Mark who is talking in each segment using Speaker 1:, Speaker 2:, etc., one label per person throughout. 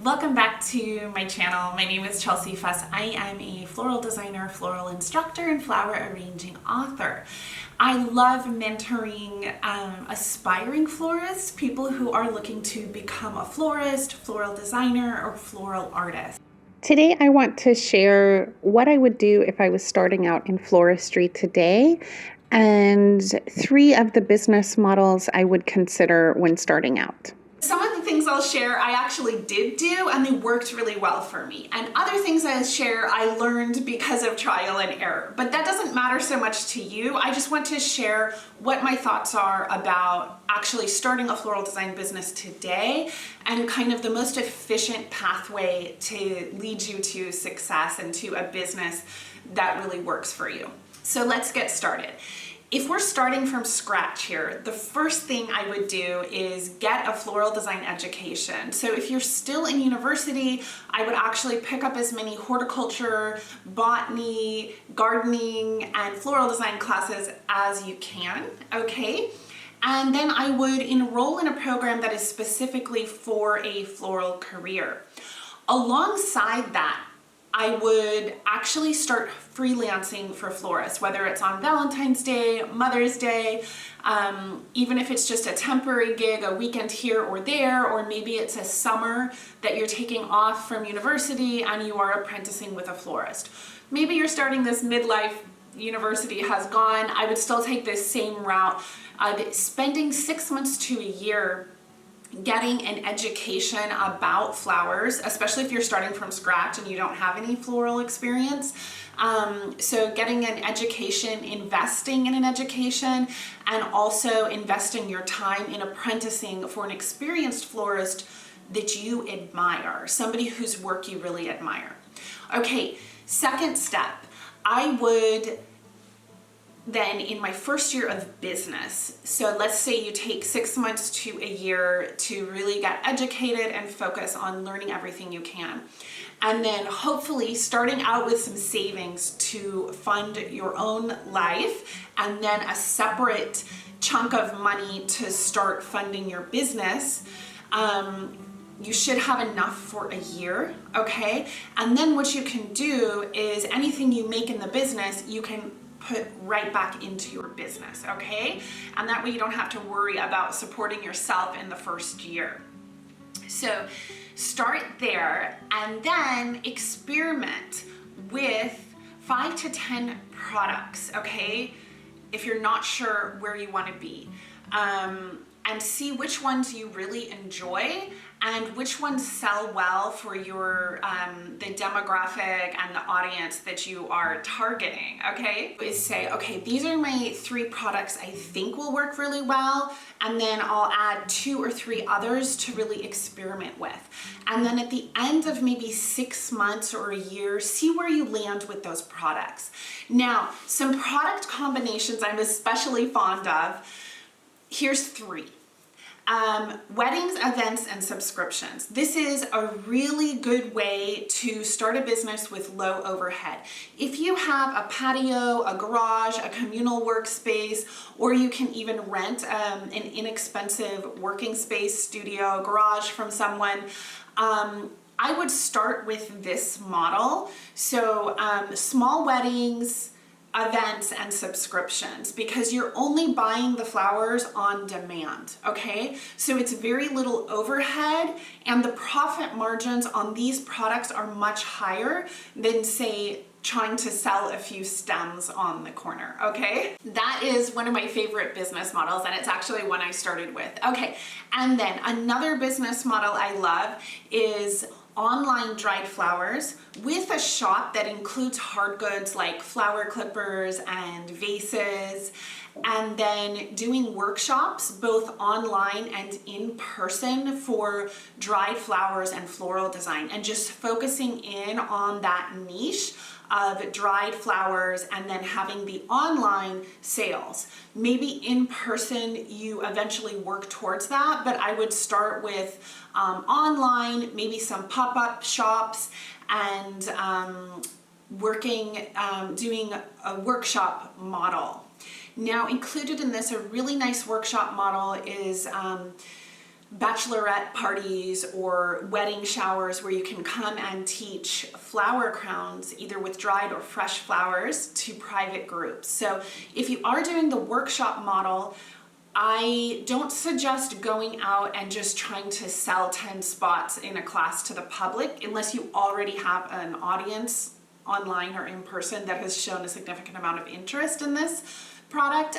Speaker 1: Welcome back to my channel. My name is Chelsea Fuss. I am a floral designer, floral instructor, and flower arranging author. I love mentoring aspiring florists, people who are looking to become a florist, floral designer, or floral artist.
Speaker 2: Today I want to share what I would do if I was starting out in floristry today and 3 of the business models I would consider when starting out.
Speaker 1: Some of the things I'll share I actually did do and they worked really well for me. And other things I share I learned because of trial and error. But that doesn't matter so much to you. I just want to share what my thoughts are about actually starting a floral design business today and kind of the most efficient pathway to lead you to success and to a business that really works for you. So let's get started. If we're starting from scratch here, the first thing I would do is get a floral design education. So if you're still in university, I would actually pick up as many horticulture, botany, gardening, and floral design classes as you can, okay? And then I would enroll in a program that is specifically for a floral career. Alongside that, I would actually start freelancing for florists, whether it's on Valentine's Day, Mother's Day, even if it's just a temporary gig, a weekend here or there, or maybe it's a summer that you're taking off from university and you are apprenticing with a florist. Maybe you're starting this midlife, university has gone, I would still take this same route, spending 6 months to a year getting an education about flowers, especially if you're starting from scratch and you don't have any floral experience. So getting an education, investing in an education, and also investing your time in apprenticing for an experienced florist that you admire, somebody whose work you really admire. Okay, second step, I would then in my first year of business, so let's say you take 6 months to a year to really get educated and focus on learning everything you can. And then hopefully starting out with some savings to fund your own life and then a separate chunk of money to start funding your business. You should have enough for a year, okay? And then what you can do is anything you make in the business, you can put right back into your business, okay? And that way you don't have to worry about supporting yourself in the first year. So start there and then experiment with 5 to 10 products, okay? If you're not sure where you want to be. And see which ones you really enjoy and which ones sell well for your the demographic and the audience that you are targeting, okay? Is say, okay, these are my 3 products I think will work really well, and then I'll add 2 or 3 others to really experiment with. And then at the end of maybe 6 months or a year, see where you land with those products. Now, some product combinations I'm especially fond of, here's 3. Weddings, events, and subscriptions. This is a really good way to start a business with low overhead. If you have a patio, a garage, a communal workspace, or you can even rent an inexpensive working space, studio, garage from someone, I would start with this model. So small weddings, events, and subscriptions, because you're only buying the flowers on demand, okay? So it's very little overhead and the profit margins on these products are much higher than, say, trying to sell a few stems on the corner, okay? That is one of my favorite business models and it's actually one I started with. Okay, and then another business model I love is online dried flowers with a shop that includes hard goods like flower clippers and vases, and then doing workshops both online and in person for dried flowers and floral design, and just focusing in on that niche of dried flowers and then having the online sales. Maybe in person you eventually work towards that, but I would start with online, maybe some pop-up shops, and doing a workshop model. Now included in this, a really nice workshop model is bachelorette parties or wedding showers where you can come and teach flower crowns, either with dried or fresh flowers, to private groups. So if you are doing the workshop model, I don't suggest going out and just trying to sell 10 spots in a class to the public unless you already have an audience online or in person that has shown a significant amount of interest in this product.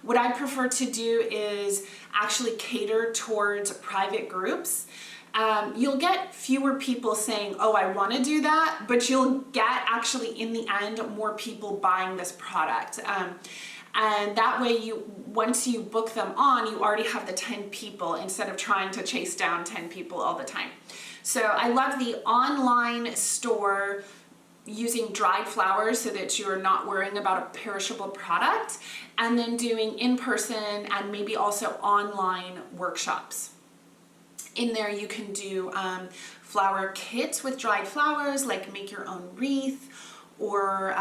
Speaker 1: What I prefer to do is actually cater towards private groups. You'll get fewer people saying, oh, I want to do that, but you'll get actually in the end more people buying this product. And that way, once you book them on, you already have the 10 people instead of trying to chase down 10 people all the time. So I love the online store using dried flowers so that you're not worrying about a perishable product, and then doing in-person and maybe also online workshops. In there you can do flower kits with dried flowers, like make your own wreath, or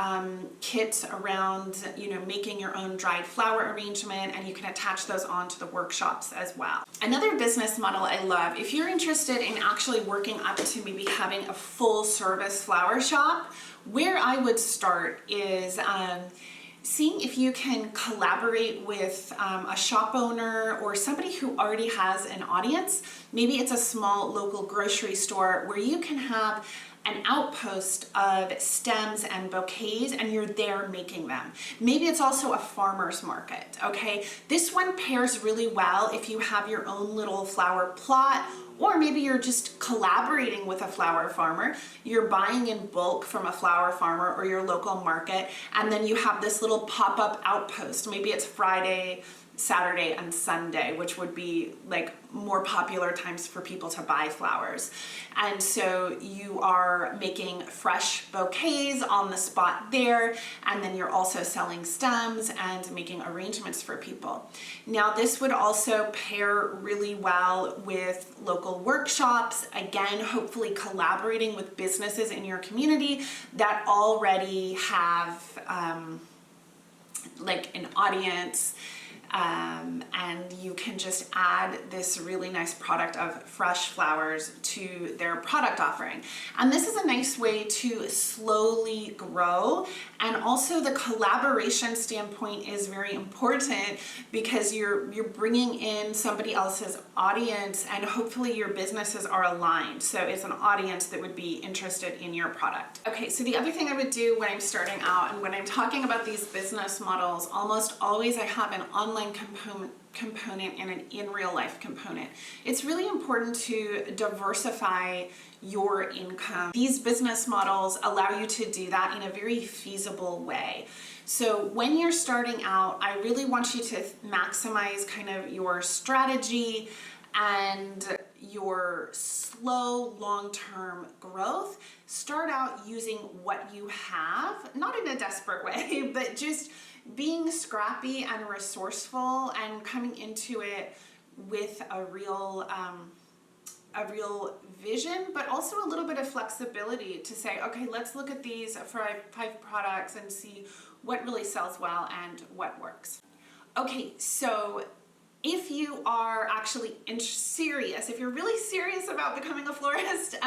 Speaker 1: kits around, making your own dried flower arrangement, and you can attach those onto the workshops as well. Another business model I love, if you're interested in actually working up to maybe having a full service flower shop, where I would start is seeing if you can collaborate with a shop owner or somebody who already has an audience. Maybe it's a small local grocery store where you can have an outpost of stems and bouquets, and you're there making them. Maybe it's also a farmer's market, okay? This one pairs really well if you have your own little flower plot, or maybe you're just collaborating with a flower farmer. You're buying in bulk from a flower farmer or your local market, and then you have this little pop-up outpost. Maybe it's Friday, Saturday, and Sunday, which would be like more popular times for people to buy flowers. And so you are making fresh bouquets on the spot there, and then you're also selling stems and making arrangements for people. Now, this would also pair really well with local workshops, again, hopefully collaborating with businesses in your community that already have like an audience. And you can just add this really nice product of fresh flowers to their product offering. And this is a nice way to slowly grow. And also the collaboration standpoint is very important because you're bringing in somebody else's audience, and hopefully your businesses are aligned. So it's an audience that would be interested in your product. Okay, so the other thing I would do when I'm starting out and when I'm talking about these business models, almost always I have an online component and an in real life component. It's really important to diversify your income. These business models allow you to do that in a very feasible way. So when you're starting out, I really want you to maximize kind of your strategy and your slow long-term growth. Start out using what you have, not in a desperate way, but just being scrappy and resourceful and coming into it with a real vision, but also a little bit of flexibility to say, okay, let's look at these five products and see what really sells well and what works. Okay, so if you are actually serious, if you're really serious about becoming a florist,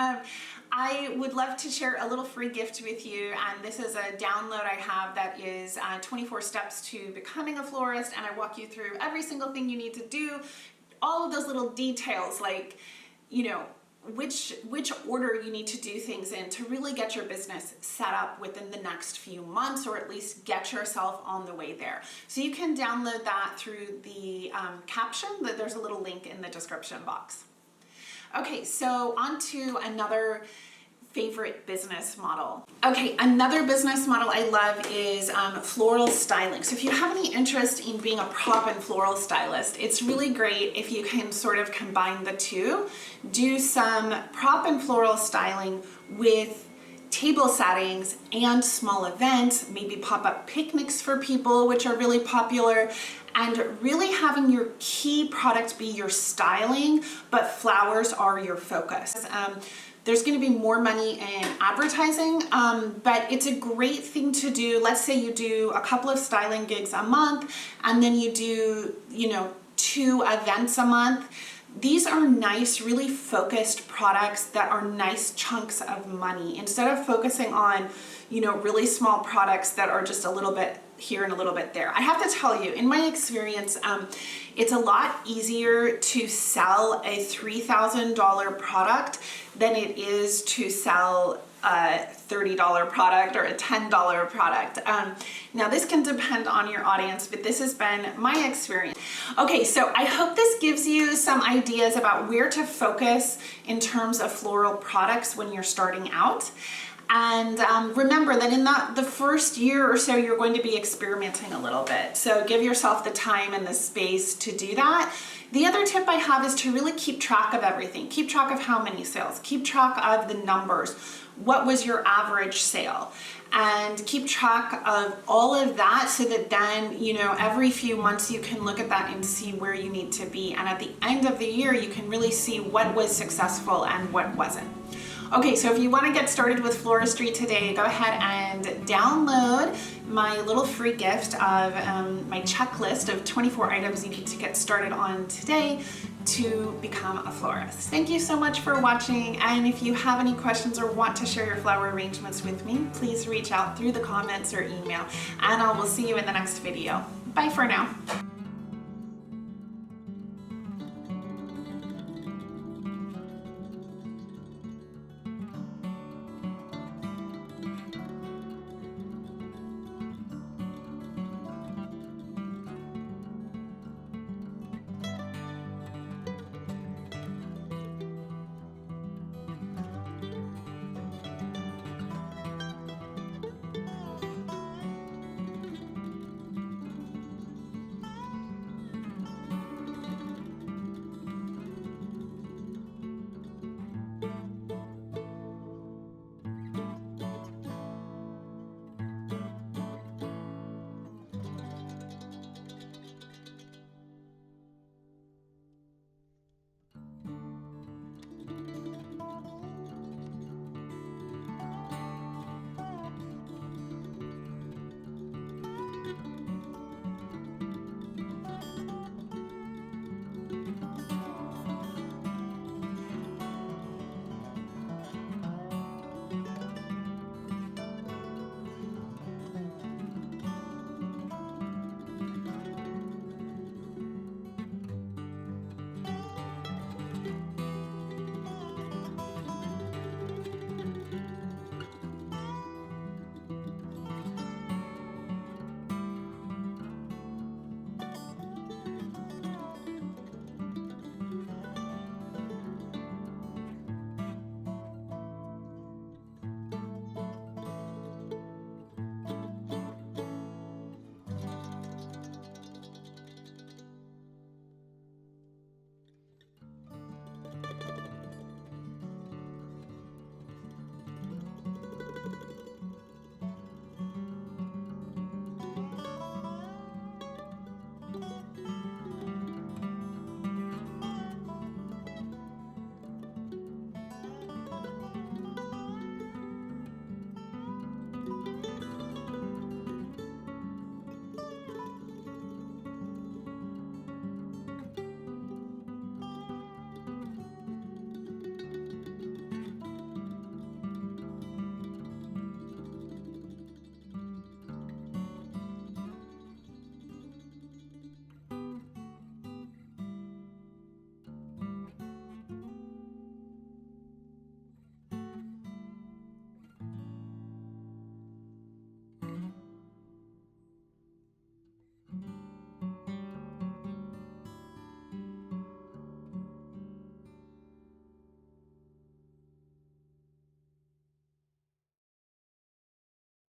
Speaker 1: I would love to share a little free gift with you. And this is a download I have that is 24 steps to becoming a florist. And I walk you through every single thing you need to do, all of those little details, like, which order you need to do things in to really get your business set up within the next few months, or at least get yourself on the way there. So you can download that through the caption. There's a little link in the description box. Okay, so on to another favorite business model. Okay, another business model I love is floral styling. So if you have any interest in being a prop and floral stylist, it's really great if you can sort of combine the two. Do some prop and floral styling with table settings and small events, maybe pop-up picnics for people, which are really popular, and really having your key product be your styling, but flowers are your focus. There's going to be more money in advertising, but it's a great thing to do. Let's say you do a couple of styling gigs a month, and then you do, 2 events a month. These are nice, really focused products that are nice chunks of money instead of focusing on, you know, really small products that are just a little bit here and a little bit there. I have to tell you, in my experience, it's a lot easier to sell a $3,000 product than it is to sell a $30 product or a $10 product. Now this can depend on your audience, but this has been my experience. Okay, so I hope this gives you some ideas about where to focus in terms of floral products when you're starting out. And remember that in the first year or so, you're going to be experimenting a little bit. So give yourself the time and the space to do that. The other tip I have is to really keep track of everything. Keep track of how many sales, keep track of the numbers. What was your average sale? And keep track of all of that so that then, you know, every few months you can look at that and see where you need to be. And at the end of the year, you can really see what was successful and what wasn't. Okay, so if you want to get started with floristry today, go ahead and download my little free gift of my checklist of 24 items you need to get started on today to become a florist. Thank you so much for watching, and if you have any questions or want to share your flower arrangements with me, please reach out through the comments or email, and I will see you in the next video. Bye for now.